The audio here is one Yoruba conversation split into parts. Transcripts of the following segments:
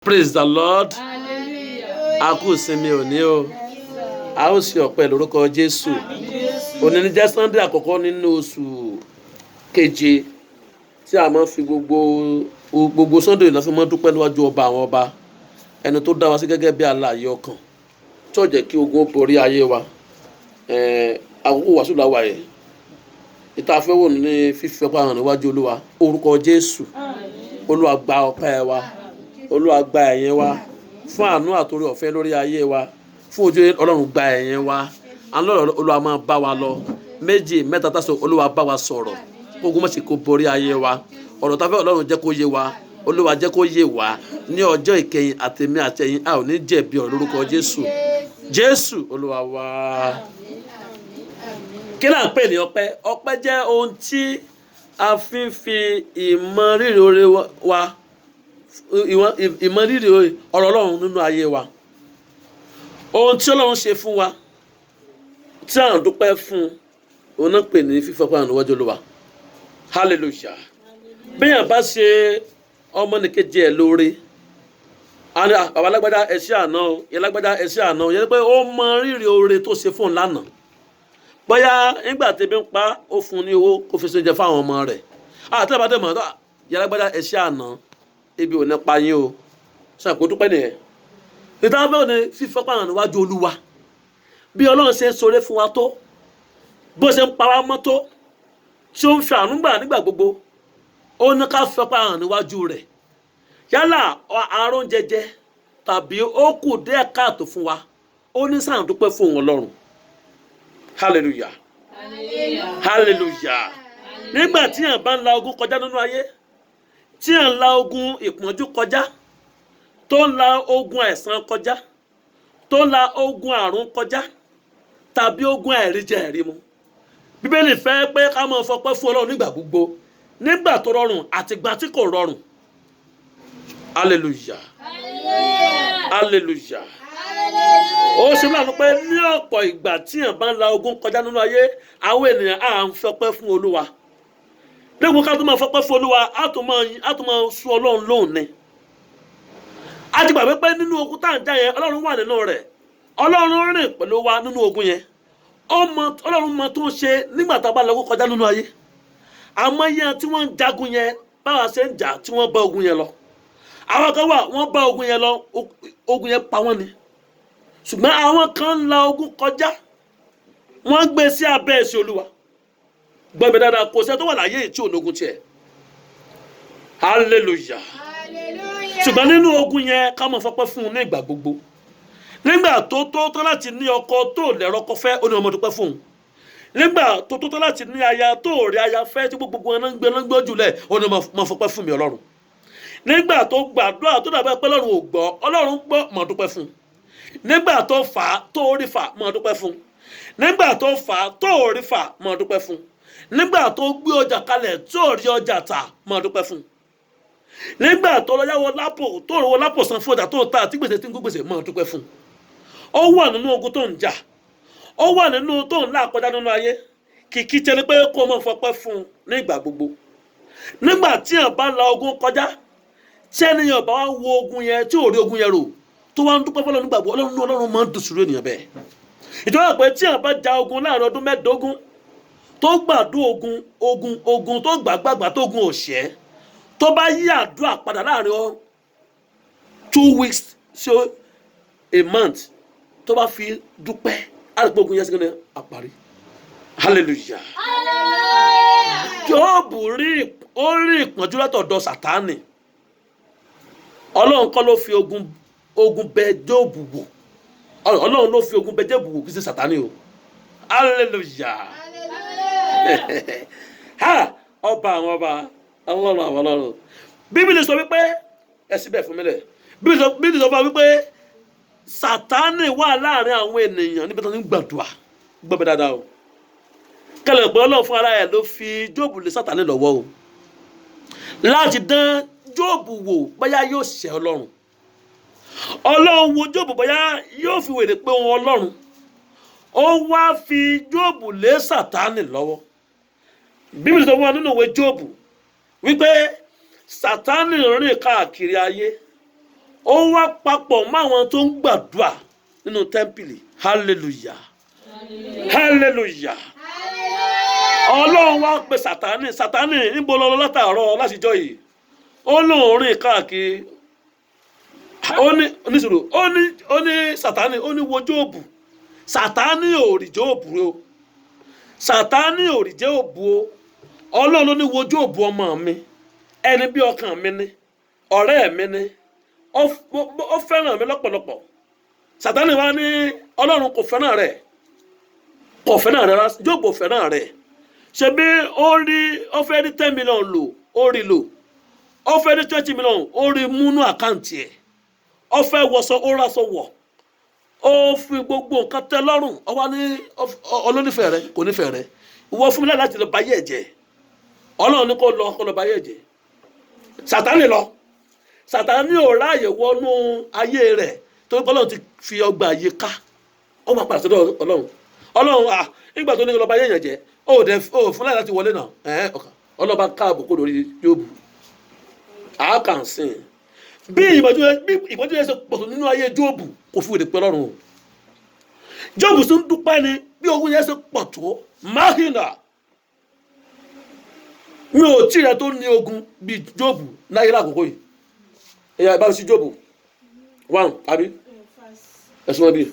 Praise the Lord. Hallelujah. A kú ìsinmi òní o. A ó ṣe ọpẹ́ lórúkọ Jésù. Òní ni jẹ́ Sunday àkọ́kọ́ nínú oṣù keje tí a máa ń fi gbogbo Sunday náà fi máa ń dúpẹ́ níwájú ọba àwọn ọba. Ẹni tó dá wa sí gẹ́gẹ́ bí alààyè ọkàn. Tí ó jẹ́ kí ogun ó borí ayé wa. Àkókò wàásù la wà yìí. Ìta fẹ́ wò ní fífi ọpẹ́ hàn níwájú Olúwa. Orúkọ Jésù. Olúwa gba ọpẹ́ wa. Olúwa gba ẹ̀yìn wa fún àánú àtòrí ọ̀fẹ́ lórí ayé wa fún ojú Ọlọ́run gba ẹ̀yìn wa àlọ́ Olúwa máa bá wa lọ méjì mẹ́ta tásọ Olúwa bá wa sọ̀rọ̀ kó ogun mọ̀sí kó borí ayé wa ọ̀rọ̀ tá a fẹ́ Ọlọ́run jẹ́ kó yé wa Olúwa jẹ́ kó yé wa ní ọjọ́ ìkẹyìn àtẹ̀mí àtẹ̀yìn a ò ní jẹ̀bi ọ̀rọ̀ lórúkọ Jésù Jésù Olúwa wa. Kí là ń pè ní ọpẹ́? Ọpẹ́ jẹ́ ohun tí a fi ń fi ìmọrírì oore wa ìmọrírì ọ̀rọ̀ Ọlọ́run nínú ayé wa ohun tí Ọlọ́run ṣe fún wa tí à ń dúpẹ́ fún òun náà pè ní fífọpẹ́ hàn níwájú Olúwa hallelujah. Béèyàn bá ṣe ọmọnìkejì ẹ̀ lóore bàbá alágbádá ẹ ṣé àná o ìyá alágbádá ẹ ṣé àná o yẹn pé ó mọ rírì oore tó ṣe fún un lánàá bóyá nígbà tẹ́bí ń pa ó fún un ní owó kó fi ṣe oúnjẹ fáwọn ọmọ rẹ̀ àti àbádẹ́ mọ̀ ìyá alágbádá ẹ ṣé àná ebi ò ní pa yín o ṣàkó dúpẹ́ nìyẹn ìtàn bẹ́ẹ̀ ni fífọ́pá hàn níwájú Olúwa bí Ọlọ́run ṣe ń ṣoore fún wa tó bó ṣe ń pa wá mọ́ tó tí ó ń fi àánú gbà nígbà gbogbo ó ní ká fọ́pá hàn níwájú rẹ̀ yálà àárọ̀ jẹjẹ tàbí ó kù díẹ̀ káàtó fún wa ó ní sáà dúpẹ́ fún òun Ọlọ́run hallelujah hallelujah nígbà tí yàn bá ń la ogun kọjá nínú ayé tí à ń la ogun ìpọ́njú kọjá tó ń la ogun àìsàn kọjá tó ń la ogun àrùn kọjá tàbí ogun àìríjẹ àìrímu Bíbélì fẹ́ pé ká máa fọpẹ́ fún Ọlọ́run nígbà gbogbo nígbà tó rọrùn àti ìgbà tí kò rọrùn hallelujah hallelujah ó ṣe máa ń pẹ́ ní ọ̀pọ̀ ìgbà tí à ń bá ń la ogun kọjá nínú ayé àwọn ènìyàn à ń fọpẹ́ fún Olúwa lẹ́gbọ̀n ká tó máa fọpẹ́ fún Olúwa á tún máa sún Ọlọ́run lóhùn ni a ti gbàgbé pé nínú ogun tá à ń jà yẹn Ọlọ́run wà nínú rẹ̀ Ọlọ́run rìn pẹ̀lú wa nínú ogun yẹn Ọlọ́run mọ tó ń ṣe nígbà tá a bá lọ́wọ́ kọjá nínú ayé àmọ́ yẹn tí wọ́n ń jagun yẹn báwa ṣe ń jà tí wọ́n bá ogun yẹn lọ àwọn kan wà wọ́n bá ogun yẹn lọ ogun yẹn pa wọ́n ni ṣùgbọ́n àwọn kan ń la ogun kọjá wọ́n gbé sí abẹ́ ẹ̀sìn Olúwa gbọ́n mi dáadáa kò sẹ́ tó wà láyé tí ònógun tiẹ̀ hallelujah ṣùgbọ́n nínú ogun yẹn ká máa fọpẹ́ fún un ní ìgbà gbogbo nígbà tó tán láti ní ọkọ tó lẹ́rọ kọ fẹ́ ó ní ọmọ dúpẹ́ fún un nígbà tó tán láti ní aya tó rí aya fẹ́ tí gbogbo wọn náà ń gbé jùlẹ̀ ó ní máa fọpẹ́ fún mi Ọlọ́run nígbà tó gbàdúrà tó dàbẹ́ pé Ọlọ́run ò gbọ́ Ọlọ́run gbọ́ máa dúpẹ́ fún un nígbà tó fà á tó rí fà máa dúpẹ́ fún un nígbà tó fà á tó rí fà máa dúpẹ́ fún un nígbà tó gbé ọjà kalẹ̀ tó rí ọjà tà máa dúpẹ́ fún un nígbà tó lọ yáwó lápò tó rọwọ́ lápò san fún ọjà tó ta àti gbèsè tí ń kó gbèsè máa dúpẹ́ fún un ó wà nínú ogun tó ń jà ó wà nínú tó ń là kọjá nínú ayé kìkì tẹni pé kó máa fọpẹ́ fún un nígbà gbogbo nígbà tí yàn bá la ogun kọjá tí ẹnìyàn bá wá wo ogun yẹn tí ò rí ogun yẹn rò tó wá ń dúpẹ́ fọlọ́ nígbà gbogbo Ọlọ́run máa ń dùn sùúrù ènìyàn bẹ́ẹ̀ ìjọba pé tí yàn bá ja ogun láàrin ọdún mẹ́ẹ̀ẹ́dógún tó gbàdú ogun tó gbàgbàgbà tó gun òṣẹ́ tó bá yí àdúrà padà láàrin 2 weeks sí a month tó bá fi dúpẹ́ àdúgbò ogun yẹn sí gẹ́gẹ́ àparí hallelujah Jóòbù rí ìpọ́njú látọ̀dọ̀ Sátánì Ọlọ́run kọ́ ló fi ogun bẹ Jóòbù wò Ọlọ́run ló fi ogun bẹ Jóòbù wò kì í ṣe Sátánì o hallelujah ha ọba àwọn ọba Ọlọ́run àwọn Ọlọ́run Bíbélì sọ wípé ẹ síbẹ̀ fún mi lẹ̀ Bíbélì sọ fún wa wípé Sátánì wà láàrin àwọn ènìyàn níbi tó ń gbàdúrà gbọ́bẹ̀ dáadáa o kẹlẹ̀ pé Ọlọ́run fún ara ẹ̀ ló fi Jóòbù lé Sátánì lọ́wọ́ o láti dán Jóòbù wò bóyá yóò ṣẹ̀ Ọlọ́run wo Jóòbù bóyá yóò fi wèrè pé òun Ọlọ́run ó wá fi Jóòbù lé Sátánì lọ́wọ́ Bíbélì sọ fún wa nínú ìwé Jóòbù wípé Sátánì rìn káàkiri ayé ó wá papọ̀ mọ́ àwọn tó ń gbàdúrà nínú tẹ́ḿpìlì. Hallelujah. Hallelujah. Ọlọ́run wá pe Sátánì níbo lọ látàárọ̀ látijọ́ yìí. Ó lóun rìn káàkiri. Ó ní Sátánì ó ní wo Jóòbù. Sátánì ò rí Jóòbù o. Sátánì ò rí Jóòbù o. Ọlọ́run ló ní wo Jóòbù ọmọ mi. Ẹni bí ọkàn mi ni. Ọ̀rẹ́ mi ni. Ó fẹ́ràn mi lọ́pọ̀lọpọ̀. Sátánì wá ní Ọlọ́run kò fẹ́ràn rẹ̀. Kò fẹ́ràn rẹ̀ rárá. Jóòbù ò fẹ́ràn rẹ̀. Ṣebí ó fẹ́ rí 10 million lò, ó rí lò. Ó fẹ́ rí 20 million, ó rí múnú àkáǹtì ẹ̀. Ó fẹ́ wọṣọ, ó ráṣọ wọ̀. Ó fi gbogbo nǹkan tẹ́ lọ́rùn. Ó wá ní olónífẹ̀ẹ́ rẹ̀ kò nífẹ̀ẹ́ rẹ̀. Ìwọ fún mi láti lọ báyé ẹ̀jẹ̀. Ọlọ́run ní kó lọ báyé ẹ̀jẹ̀. Sátánì lọ. Sátánì ò ráàyè wọnú ayé rẹ̀ torí pé Ọlọ́run ti fi ọgbà ayé ká. Ó máa padà sọ́dọ̀ Ọlọ́run. Ọlọ́run nígbà tó ní lọ báyé ẹ̀jẹ̀ ó fún láti wọlé náà. Ọlọ́ba káàbò kó lórí Jóòbù. I can sing. Bí ìbọ̀jú yẹn ṣe pọ̀tù nínú ayé Jóòbù kò fi wèdè pẹ́ lọ́rùn o. Jóòbù sì ń dúpẹ́ ni bí ogun yẹn ṣe pọ̀ tó máhìnà. Mi ò tí rẹ tó ní ogun bí Jóòbù láyé lákòókò yìí. Ẹ̀yà ìbámu sí Jóòbù 1 àbí ẹ̀sùn wọn bí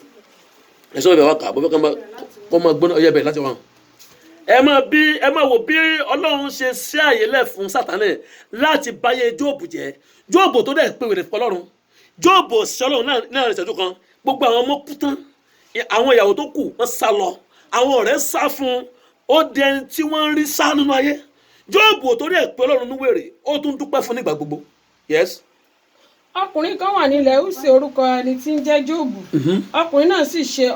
wà kà bọ́ fẹ́ kọ́ máa gbóná ọyẹ́ bẹ̀ láti 1. Ẹ máa wò bí Ọlọ́run ṣe sí àyè lẹ̀ fún Sátánì láti báyé Jóòbù jẹ́. Jóòbù tó dẹ̀ pé wèrè fọlọ́run. Jóòbù òṣìṣẹ́ Ọlọ́run náà ìṣẹ́jú kan. Gbogbo àwọn ọmọ kú tán. Àwọn ìyàwó tó kù wọ́n sá lọ. Àwọn ọ̀rẹ́ sá fún. Ó di ẹni tí wọ́n ń rí sá nínú ayé. Jóòbù tó dẹ̀ pé Ọlọ́run ní wèrè. Ó tún dúpẹ́ fún nígbà gbogbo. Yes. Ọkùnrin kan wà nílẹ̀ Úsì orúkọ ẹni tí ń jẹ́ Jóòbù. Ọkùnrin náà sì ṣe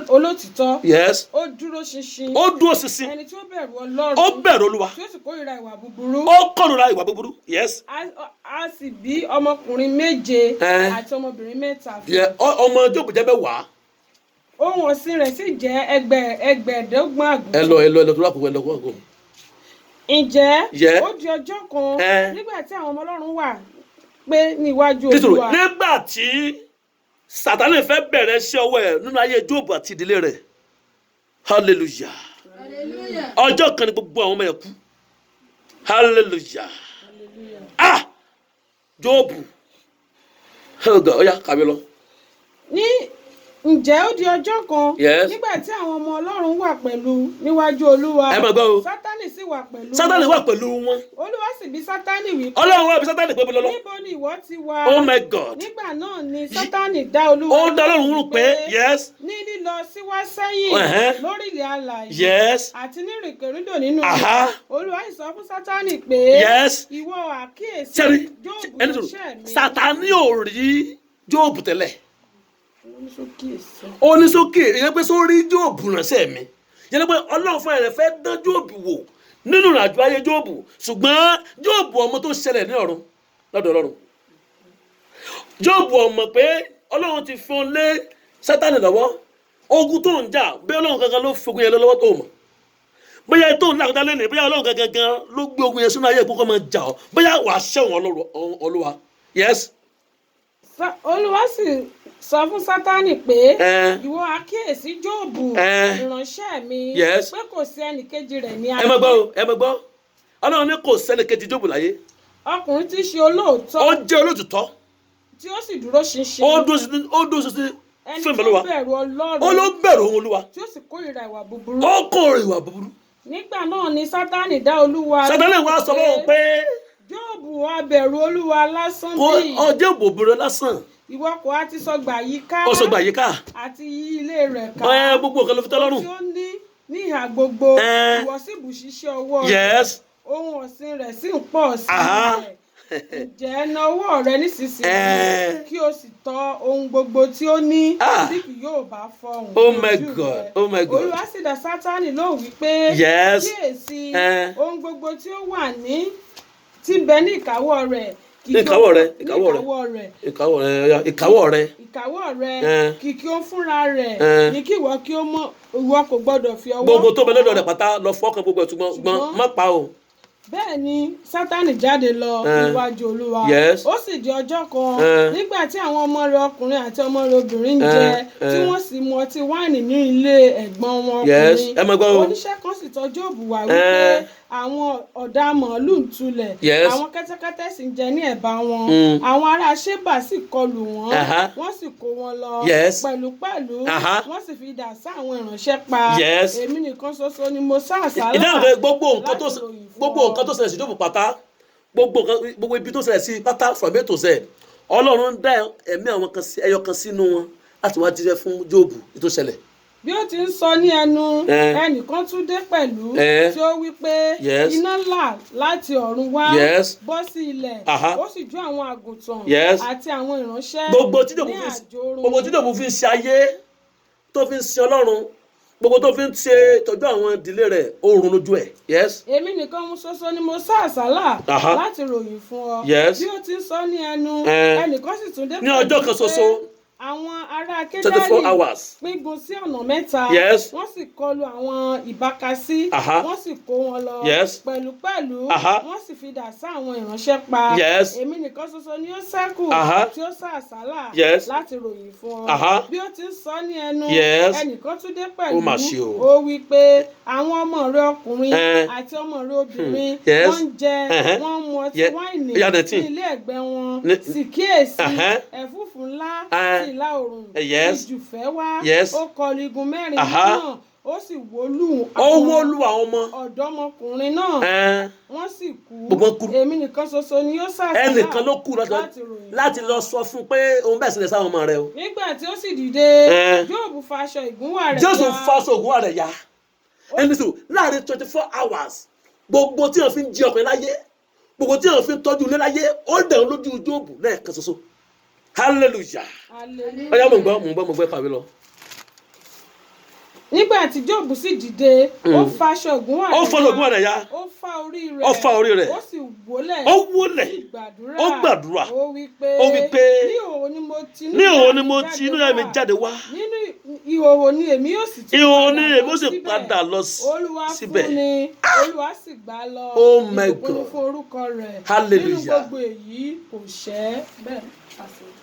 olótìtọ́. Yes. Ó dúró ṣinṣin. Ẹni tí ó bẹ̀rù Ọlọ́run. Ó bẹ̀rù Olúwa. Tí ó sì kórìíra ìwà búburú. Ó kórìíra ìwà búburú. Yes. A sì bí ọmọkùnrin 7 àti ọmọbìnrin 3 fún. Ọmọ Jóòbù jẹ́ 10. Ohun ọ̀sìn rẹ̀ sì jẹ́ ẹgbẹ̀ẹ́dọ́gbọ̀n àgùntàn. Ẹ lọ tó lákòókò. Ǹjẹ́ ó di ọjọ́ kan nígbà tí àwọn ọmọ Ọlọ́run wà pé níwájú Olúwa. Nígbà tí Sátánì fẹ́ bẹ̀rẹ̀ iṣẹ́ ọwọ́ ẹ̀ nínú ayé Jóòbù àti ìdílé rẹ̀. Hallelujah. Ọjọ́ kan ni gbogbo àwọn ọmọ ẹ̀ kú. Hallelujah. Jóòbù. Ọ̀yá kàwé lọ. Ǹjẹ́ ó di ọjọ́ kan nígbà tí àwọn ọmọ Ọlọ́run wà pẹ̀lú níwájú Olúwa. Ẹ máa gbọ́ o. Sátánì sì wà pẹ̀lú wọn. Sátánì wà pẹ̀lú wọn. Olúwa sì bi Sátánì wí pé. Ọlọ́run wá bi Sátánì pé bọ́lọ́lọ́. Níbo ni ìwọ ti wá? Oh my God. Nígbà náà ni Sátánì dá Olúwa. Ó dá Ọlọ́run rú pé yes. Ní lílọ síwá sẹ́yìn lórí ilẹ̀ alààyè. Yes. Àti ní rìnkèrindò nínú rẹ̀. Olúwa sì sọ fún Sátánì pé. Yes. Ìwọ àkíyèsí Jóòbù ránṣẹ́ mi. Sátánì ò rí Jóòbù tẹ́lẹ̀. Ó ní sókè ìyẹn pé sórí Jóòbù ránṣẹ́ mi. Yẹn pé Ọlọ́run fún ẹ̀rẹ̀ fẹ́ dán Jóòbù wò nínú ìrìnàjò ayé Jóòbù, ṣùgbọ́n Jóòbù ọmọ tó ṣẹlẹ̀ ní ọ̀run lọ́dọ̀ Ọlọ́run. Jóòbù ọmọ pé Ọlọ́run ti fún lé Sátánì lọ́wọ́. Ogun tó ń jà bí Ọlọ́run gangan ló fi ogun yẹn lọ́wọ́ tó mọ̀. Bóyá tó ń lákòótá lẹ́nu bóyá Ọlọ́run gangan ló gbé ogun yẹn sínú ayé ìkókó máa jà ọ́. Bóyá wàá ṣẹ̀wọ̀n Olúwa. Yes. Olúwa sì sọ fún Sátánì pé ìwọ àkíyèsí Jóòbù ìránṣẹ́ mi pé kò sí ẹnìkejì rẹ̀ ní ayé. Ẹ máa gbọ́ Ọlọ́run ní kò sẹ́nìkejì Jóòbù láyé. Ọkùnrin tí í ṣe olóòótọ́. Ó jẹ́ olóòtítọ́. Tí ó sì dúró ṣinṣin. Ó dúró ṣinṣin fún ìmọ̀ Olúwa. Ẹni tó bẹ̀rù Ọlọ́run. Ó ló bẹ̀rù ohun Olúwa. Tí ó sì kórìíra ìwà búburú. Ó kórìíra ìwà búburú. Nígbà náà ni Sátánì dá Olúwa. Sátánì wá sọ fún pé. Jóòbù á bẹ̀rù Olúwa lásán bí. Ọjọ́ ìbòbúrò lásán. Ìwọ kò á ti sọgbà yí ká. Ó sọgbà yí ká. Àti yí ilé rẹ̀ ká. Gbogbo nǹkan ló fi tẹ́ lọ́rùn. Tí ó ní ìhà gbogbo. Ìwọ sì bù ṣiṣẹ́ ọwọ́ rẹ̀. Yes. Ohun ọ̀sìn rẹ̀ sì ń pọ̀ sí rẹ̀. Ǹjẹ́ na ọwọ́ rẹ nísinsìnyí kí o sì tọ́ ohun gbogbo tí ó ní tí kì yóò bá fọhùn. Oh my God. Oh my God. Olúwa sì dá Sátánì lóhùn wípé kíyèsí ohun gbogbo tí ó wà ní tí bẹ ní ìkáwọ́ rẹ̀. Ìkáwọ́ rẹ̀ kìkì ó fúnra rẹ̀ ní kí ìwọ kò gbọ́dọ̀ fi ọwọ́. Gbogbo tó bẹ lọ́dọ̀ rẹ̀ pátá lọ fọ́kàn gbogbo ẹ̀ ṣùgbọ́n má pa o. bẹ́ẹ̀ ni Sátánì jáde lọ níwájú Olúwa. Yes. Ó sì di ọjọ́ kan nígbà tí àwọn ọmọ rẹ̀ ọkùnrin àti ọmọ rẹ̀ obìnrin ń jẹ tí wọ́n sì mu ọtí wáìnì ní ilé ẹ̀gbọ́n wọn ọkùnrin. Oníṣẹ́ kan sì tọ́ Jóòbù wá wípé àwọn ọ̀dà màálù ń tulẹ̀, àwọn kẹ́tẹ́kẹ́tẹ́ sì ń jẹ ní ẹ̀bá wọn. Àwọn ará Ṣébà sì kọlù wọ́n, wọ́n sì kó wọn lọ. Pẹ̀lúpẹ̀lú wọ́n sì fi idà sá àwọn ìránṣẹ́ pa. Èmi nìkan ṣoṣo ni mo sá àsálà. Ìdáhùn gbogbo nǹkan tó ṣẹlẹ̀ sí Jóòbù pátá, gbogbo ibi tó ṣẹlẹ̀ sí pátá from A to Z, Ọlọ́run dá ẹ̀mí àwọn kan ẹyọ kan sínú wọn láti wá jíṣẹ́ fún Jóòbù tó ṣẹlẹ̀. Bí ó ti ń sọ ní ẹnu, ẹnìkan tún dé pẹ̀lú tí ó wí pé iná ńlá láti ọ̀run wá bọ́ sí ilẹ̀, ó sì jó àwọn àgùntàn àti àwọn ìránṣẹ́ ní àjòrò. Gbogbo tí Jóòbù fi ń ṣe ayé tó fi ń ṣe Ọlọ́run, gbogbo tó fi ń ṣe ìtọ́jú àwọn ìdílé rẹ̀ ó run lójú ẹ̀. Èmi nìkan ṣoṣo ni mo sá àsálà láti ròyìn fún ọ. Bí ó ti ń sọ ní ẹnu, ẹnìkan sì tún dé pẹ̀lú ní ọjọ́ kan ṣoṣo. Àwọn ará Kédárì pígun sí ọ̀nà mẹ́ta, wọ́n sì kọlu àwọn ìbákasí, wọ́n sì kó wọn lọ. Pẹ̀lúpẹ̀lú wọ́n sì fi idà sá àwọn ìránṣẹ́ pa. Èmi nìkan ṣoṣo ni ó ṣẹ́kù tí ó sá àsálà láti ròyìn fún ọ. Bí ó ti ń sọ ní ẹnu, ẹnìkan tún dé pẹ̀lú, ó wí pé àwọn ọmọ rẹ̀ ọkùnrin àti ọmọ rẹ̀ obìnrin wọ́n ń jẹ, wọ́n ń mu ọtí wáìnì ní ilé ẹ̀gbẹ́ wọn. Sì kíyèsí, ẹ̀fúùfù ńlá ìlà oòrùn ìjù fẹ́ wá, ó kọlu igun mẹ́rin náà, ó sì wólù àwọn ọmọ ọ̀dọ́mọkùnrin náà, wọ́n sì kú. Èmi nìkan ṣoṣo ni ó sá àsálà ẹnìkan ló kù láti lọ sọ fún pé òun bẹ́ẹ̀ sílẹ̀ sáwọn ọmọ rẹ̀ o. Nígbà tí ó sì dìde, Jóòbù fa aṣọ ìgúnwà rẹ̀ ya. Jóòbù fa aṣọ ìgúnwà rẹ̀ ya. ẹni sọ láàrin 24 hours gbogbo tí wọ́n fi ń jí ọkùnrin láyé, gbogbo tí wọ́n fi ń tọ́jú ilé láyé, ó dẹ̀ ń lójú Jóòbù lẹ́ẹ̀kan ṣoṣo. Hallelujah. Ọ̀yá mo gbọ́ kàwé lọ. Nígbà tí Jóòbù sì dìde, ó fa aṣọ ìgúnwà rẹ̀ ya, ó fa orí rẹ̀, ó sì wólẹ̀, ó gbàdúrà, ó wí pé ní ìhòhò ni mo ti inú mi jáde wá, nínú ìhòhò ni èmi yóò sì padà lọ síbẹ̀. Olúwa sì gbà lọ. Oh my God. Ìbùkún fún orúkọ rẹ̀. Hallelujah. Nínú gbogbo èyí kò ṣẹ́ bẹ́ẹ̀.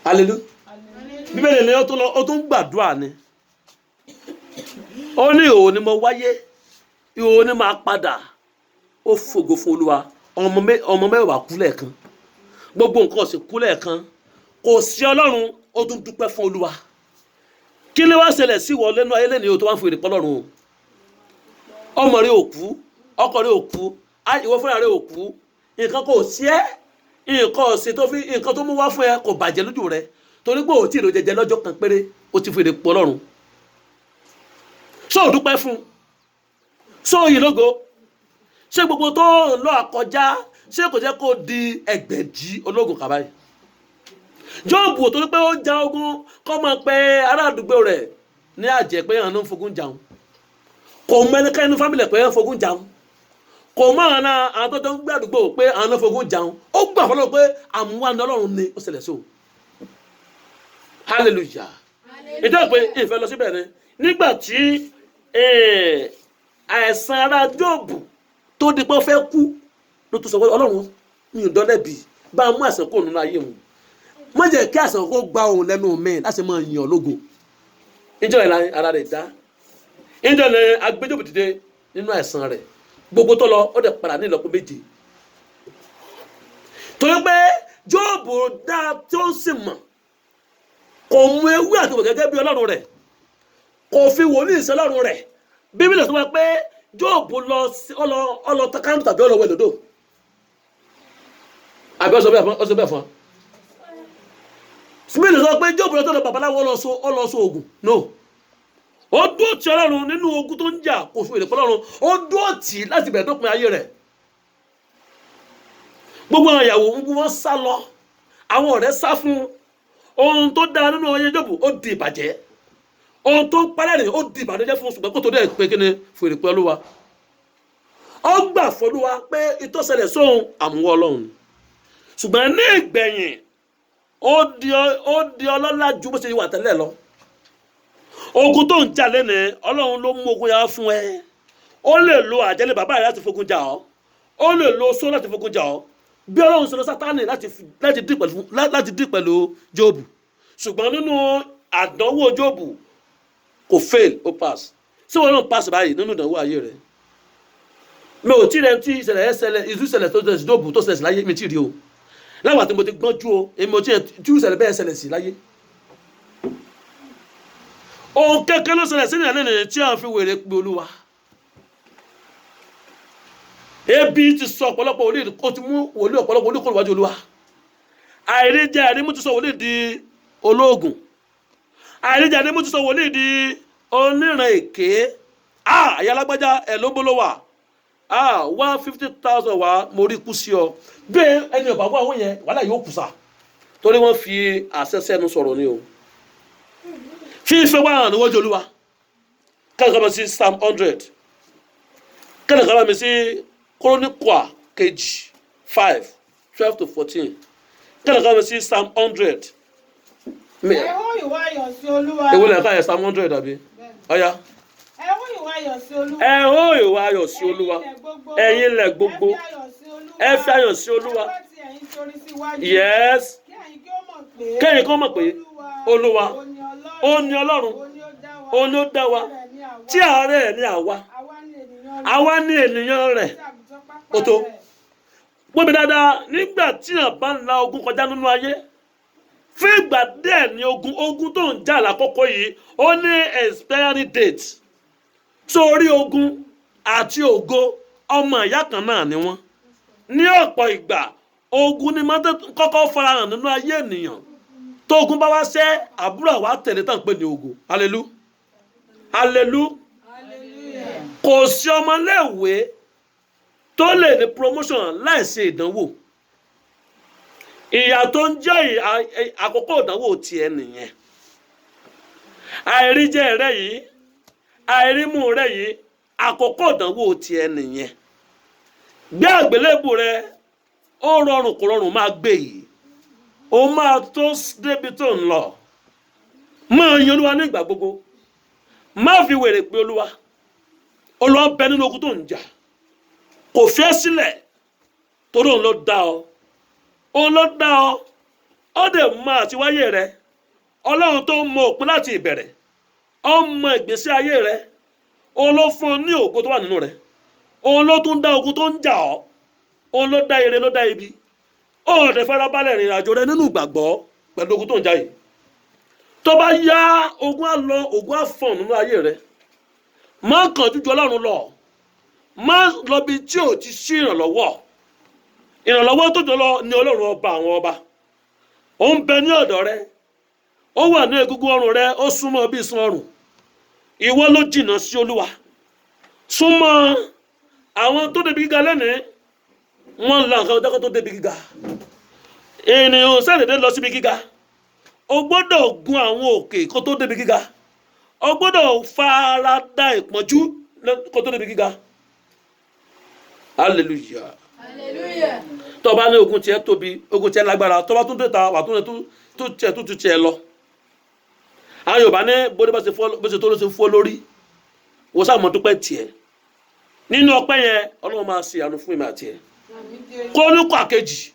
Hallelujah. Bíbélì ni ó tún gbàdúrà ni. Ó ní ìhòhò ni mo wáyé, ìhòhò ni máa padà. Ó fògo fún Olúwa. Ọmọ mẹ́wàá kú lẹ́ẹ̀kan, gbogbo nǹkan sì kú lẹ́ẹ̀kan. Kò sí Ọlọ́run, ó tún dúpẹ́ fún Olúwa. Kí ni wá ṣẹlẹ̀ sí ìwọ lẹ́nu ayé lẹ́nu tó wá ń fi ìrìpọ́ lọ́run o? Ọmọ rẹ ò kú, ọkọ rẹ ò kú, ìwọ fúnra rẹ ò kú, nǹkan kò sí ẹ́, nǹkan tó mú wá fún ẹ kò bàjẹ́ lójú rẹ, torí pé ò tí ì lò jẹjẹ lọ́jọ́ kan péré, ó ti fi ìrìpọ́ lọ́run. Ṣé ò dúpẹ́ fún? Ṣé ò yìn lógo? Ṣé gbogbo tó ń lọ àkọjá, ṣé kò jẹ́ kó di ẹgbẹ̀jì ológun kàbáyé? Jóòbù torí pé ó ja ogun kọ́ máa pẹ́ ará àdúgbò rẹ̀ ní àjẹ́ pé àwọn ń fogun jaun, kò mọ ẹnikẹ́ni fámìlì pé ń fogun jaun, kò mọ àwọn tó ń gbé àdúgbò pé àwọn ń fogun jaun. Ó gbà fọlọ́ pé àmúwá ní Ọlọ́run ni ó ṣẹlẹ̀ sí. Hallelujah. Ìjọba pé ìfẹ́ lọ síbẹ̀ ni nígbà tí àìsàn ara Jóòbù tó di pé ó fẹ́ kú ló tún sọ pé Ọlọ́run mi ò dọ́lẹ́bi, bá a mú àìsàn kó nínú ayé wọn, má jẹ́ kí àìsàn kó gba òun lẹ́nu mi láti máa yìn ọ́ lógo. Ìjọ ìlànà ara rẹ̀ dá, ìjọ ni agbẹjọ́bù dìde nínú àìsàn rẹ̀, gbogbo tó lọ ó dẹ̀ padà ní ìlọ́po méje. Torí pé Jóòbù dá tí ó sì mọ̀, kò mú ewé àti òkè gẹ́gẹ́ bí Ọlọ́run rẹ̀, kò fi wòlíì sí Ọlọ́run rẹ̀. Bíbélì sọ pé Jóòbù lọ takáńtù tàbí ọlọ́wọ́ ìlòdò. Àbí ọsọ bẹ́ẹ̀ fún ọ. Bíbélì sọ pé Jóòbù lọ tọ́lọ babaláwo ọlọ́sọ ogun. No. Ó dúró tì Ọlọ́run nínú ogun tó ń jà, kò fi ìrìpọ̀ Ọlọ́run, ó dúró tì láti bẹ̀rẹ̀ dópin ayé rẹ̀. Gbogbo àwọn ìyàwó ń bú wọn sá lọ, àwọn ọ̀rẹ́ sá fún. Ohun tó dáa nínú ayé Jóòbù ó di ìbàjẹ́, ohun tó ń parẹ́ rẹ̀ ó di ìbànújẹ́ fún, ṣùgbọ́n kó tó dẹ̀ pé kí ni fún ìrìpọ̀ Olúwa. Ó gbà fọlúwa pé ìtọ́sẹ̀lẹ̀ sóhun àmúwọ́ Ọlọ́run, ṣùgbọ́n ní ìgbẹ̀yìn ó di ọlọ́lá ju bó ṣe wà tẹ́lẹ̀ lọ. Ogun tó ń jà lẹ́nìí Ọlọ́run ló mú ogun yàrá fún ẹ. Ó lè lo àjẹ́lẹ̀ bàbá rẹ̀ láti fogun jà ọ́, ó lè lo oṣó láti fogun jà ọ́ bí Ọlọ́run ṣe lọ Sátánì láti dì pẹ̀lú Jóòbù ṣùgbọ́n nínú àdánwò Jóòbù kò fail ó pass ṣé wọn náà pass báyìí nínú ìdánwò ayé rẹ mi ò tí rẹ tí ìṣẹ̀lẹ̀ ìṣẹ̀lẹ̀ tó ṣẹlẹ̀ sí Jóòbù tó ṣẹlẹ̀ sí láyé mi tí rí o láwọn àti mo ti gbọ́njú o èmi ò tí ìṣẹ̀lẹ̀ bẹ́ẹ̀ ṣẹlẹ̀ sí láyé ohun kékeré ló ṣẹlẹ̀ sínú ìrìn tí a fi wèrè pe Olúwa ebi ti sọ ọ̀pọ̀lọpọ̀ wòlíì ó ti mú wòlíì ọ̀pọ̀lọpọ̀ wòlíì kò níwájú Olúwa àìríjẹ àìrímú ti sọ wòlíì di olóògùn àìríjẹ àìrímú ti sọ wòlíì di oníran èké àyálágbájá ẹ̀ ló bóló wà 150,000 wà mo rí kú sí ọ bẹ́ẹ̀ ẹni ọ̀bà wà wọ́n yẹn wàhálà yóò kù sá torí wọ́n fi àṣẹ sẹ́nu sọ̀rọ̀ ni o fífẹ́ wà hàn níwájú Olúwa kẹ́lẹ́kọ́ bá sí Psalm 100 kẹ́lẹ́kọ́ bá mi sí Króníkà kejì 5:12-14 kẹ́lẹ́kọ́ bá mi sí Psalm 100. ẹ hó ìwà ayọ̀ sí Olúwa. èwo lẹ́ka yẹ Psalm 100 àbí ọ̀ya. ẹ hó ìwà ayọ̀ sí Olúwa. ẹ hó ìwà ayọ̀ sí Olúwa ẹ̀yin ilẹ̀ gbogbo ẹ fi ayọ̀ sí Olúwa. Yes. kẹ́yìn kó mọ̀ pé Olúwa ó ní Ọlọ́run ó ní ó dá wa tí àárẹ̀ ní àwa ní ènìyàn rẹ̀ ó tó gbọ́n mi dáadáa nígbà tí a bá ń la ogun kọjá nínú ayé fún ìgbà díẹ̀ ní ogun tó ń jà lákòókò yìí ó ní expiry date sórí ogun àti ògo ọmọ ìyá kan náà ni wọ́n ní ọ̀pọ̀ ìgbà ogun ni máa ń kọ́kọ́ farahàn nínú ayé ènìyàn tó ogun bá wá ṣẹ́ àbúrò àwa tẹ̀lé tán pé ní ogun hallelujah hallelujah kò sí ọmọléèwé tó lè ní promotion láìsí ìdánwò ìyà tó ń jẹ́ àkókò ìdánwò tiẹ̀ nìyẹn àìríjẹ rẹ yìí àìrímú rẹ yìí àkókò ìdánwò tiẹ̀ nìyẹn gbé àgbélébù rẹ ó rọrùn kò rọrùn máa gbé yìí ó máa tó débi tó ń lọ máa yan Olúwa ní ìgbà gbogbo má fi wèrè pé Olúwa Olúwa ń bẹ nínú ogun tó ń jà kò fẹ́ sílẹ̀ torí òun ló dá ọ ó dẹ̀ mọ àtiwáyé rẹ Ọlọ́run tó mọ òpin láti ìbẹ̀rẹ̀ ó mọ ìgbésí ayé rẹ òun ló fún ọ ní ògo tó wà nínú rẹ òun ló tún dá ogun tó ń jà ọ́ òun ló dá ire ló dá ibi ó dẹ̀ farabalẹ̀ rìnrìn àjò rẹ nínú ìgbàgbọ́ pẹ̀lú ogun tó ń jà yìí tó bá yá ogun á lọ ogun á fọ̀n nínú ayé rẹ má kàn jújù Ọlọ́run lọ má lọ bí tí ò ti sí ìrànlọ́wọ́ tó jọlọ ní Ọlọ́run ọba àwọn ọba ó ń bẹ ní ọ̀dọ̀ rẹ ó wà ní egungun ọrùn rẹ ó súnmọ́ bí ìsun ọrùn ìwọ ló jìnnà sí Olúwa súnmọ́ àwọn tó débi gíga lẹ́nìí wọ́n ń la nǹkan ọjọ́ tó débi gíga ènìyàn sẹ́dẹ̀dẹ̀ lọ síbi gíga o gbọ́dọ̀ gun àwọn òkè kó tó débi gíga o gbọ́dọ̀ fara da ìpọ́njú kó tó débi gíga hallelujah hallelujah tó bá ní ogun tiẹ̀ tóbi ogun tiẹ̀ lágbára tó bá tún dé ta wà tó tiẹ̀ lọ àwọn Yorùbá ní bó ṣe tó ló ṣe fọ́ lórí wọ́n sáà mọ̀ dúpẹ́ tiẹ̀ nínú ọpẹ́ yẹn Ọlọ́run máa ṣe àánú fún ìmọ̀ àti ẹ̀ Króníkà kejì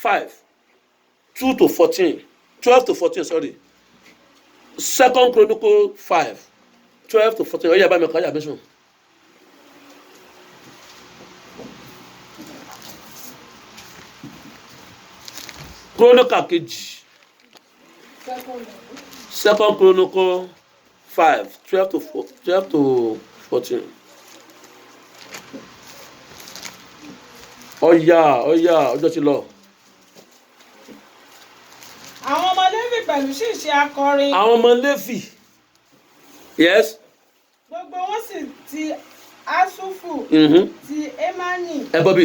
5:2-14 12-14 sorry 2 Chronicle 5:12-14 ọ̀yẹ́ bá mi kọ́ yàgbé sùn. Króníkà kejì 2 Chronicle 5:12-14 ọ̀yà ọjọ́ ti lọ. àwọn ọmọ Léfì pẹ̀lú sì ṣe akọrin. àwọn ọmọ Léfì yes. gbogbo wọn sì ti Asufu ti Emani. ẹ bọ́ bí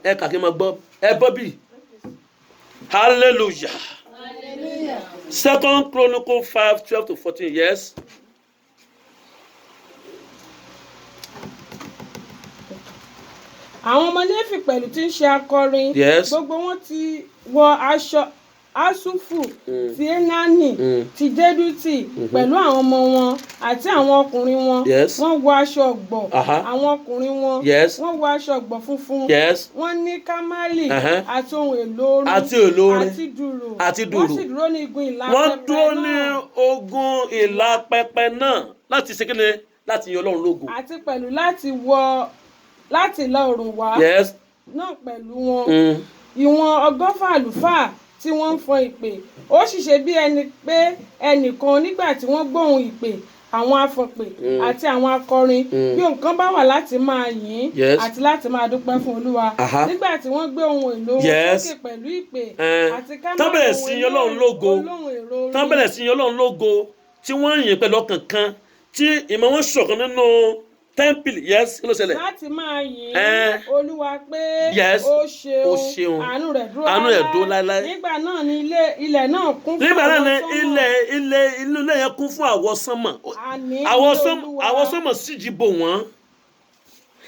ẹ kà kí n máa gbọ́ ẹ bọ́ bí hallelujah 2 Chronicle 5:12-14 yes. àwọn ọmọ Léfì pẹ̀lú tí ń ṣe akọrin. Yes. gbogbo wọn ti wọ aṣọ Asufu ti Enani ti Jeduti pẹ̀lú àwọn ọmọ wọn àti àwọn ọkùnrin wọn. Wọ́n wọ aṣọ ọ̀gbọ̀. Àwọn ọkùnrin wọn wọ́n wọ aṣọ ọ̀gbọ̀ funfun. Wọ́n ní kámálì àti ohun èlò orin àti dùrù. Wọ́n sì dúró ní igun ìlà pẹpẹ náà. Wọ́n dúró ní ogun ìlà pẹpẹ náà láti ṣe kíni láti yan Ọlọ́run lógo. Àti pẹ̀lú láti ìlà oòrùn wá náà pẹ̀lú wọn. Ìwọ̀n 100 àlùfáà tí wọ́n ń fọn ìpè. Ó sì ṣe bí ẹni pé ẹnìkan nígbà tí wọ́n gbóhùn ìpè àwọn afọ̀pè àti àwọn akọrin bí nǹkan bá wà láti máa yìn àti láti máa dúpẹ́ fún Olúwa. Nígbà tí wọ́n gbé ohun èlò wọn sókè pẹ̀lú ìpè àti kámẹ́rà ohun èlò orin. Tán bẹ̀rẹ̀ sí yan Ọlọ́run lógo tí wọ́n yìn pẹ̀lú ọkàn kan tí ìmọ̀ wọn ṣọ̀kan nínú tẹ́ḿpìlì kí ló ṣẹlẹ̀. Láti máa yìn Olúwa pé ó ṣeun àánú rẹ̀ dúró láéláé. Nígbà náà ni ilẹ̀ náà kún fún inú ilé yẹn kún fún àwọsánmọ̀. Àwọsánmọ̀ síjì bò wọ́n.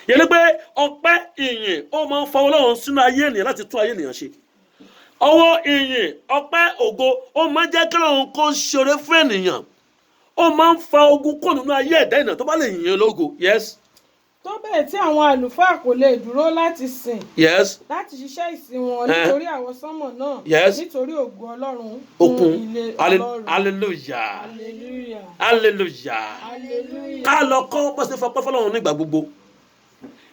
Yẹn ni pé ọpẹ́ ìyìn ó máa ń fa Ọlọ́run sínú ayé ènìyàn láti tún ayé ènìyàn ṣe. Ọwọ́ ìyìn ọpẹ́ ògo ó máa ń jẹ́ kí Ọlọ́run kó ṣoore fún ènìyàn. Ó máa ń fa ogun kò nínú ayé ẹ̀dá ènìyàn tó bá lè yìn lógo. Tó bẹ́ẹ̀ tí àwọn àlùfáà kò lè dúró láti sìn. Láti ṣiṣẹ́ ìsìn wọn nítorí àwọsánmọ̀ náà. Nítorí ògo Ọlọ́run fún ilé Ọlọ́run. Hallelujah. Ká lọ kọ́ bó ṣe fọpẹ́ fọ́lọ́run nígbà gbogbo.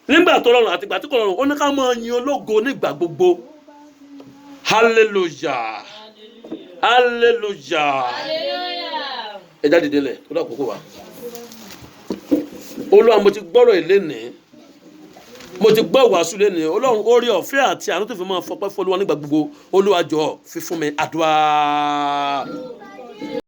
Nígbà tó rọrùn àti ìgbà tí kò rọrùn ó ní ká máa yin ológo nígbà gbogbo. Hallelujah. Ẹ jáde délẹ̀ kó dà kókó wa. Olúwa mo ti gbọ́rọ̀ ìlénìí, mo ti gbọ́ ìwàásù lénìí. Ọlọ́run orí ọ̀fẹ́ àti àánú tó fi máa fọpẹ́ fún Olúwa nígbà gbogbo. Olúwa jọ̀ọ́ fi fún mi àdúrà.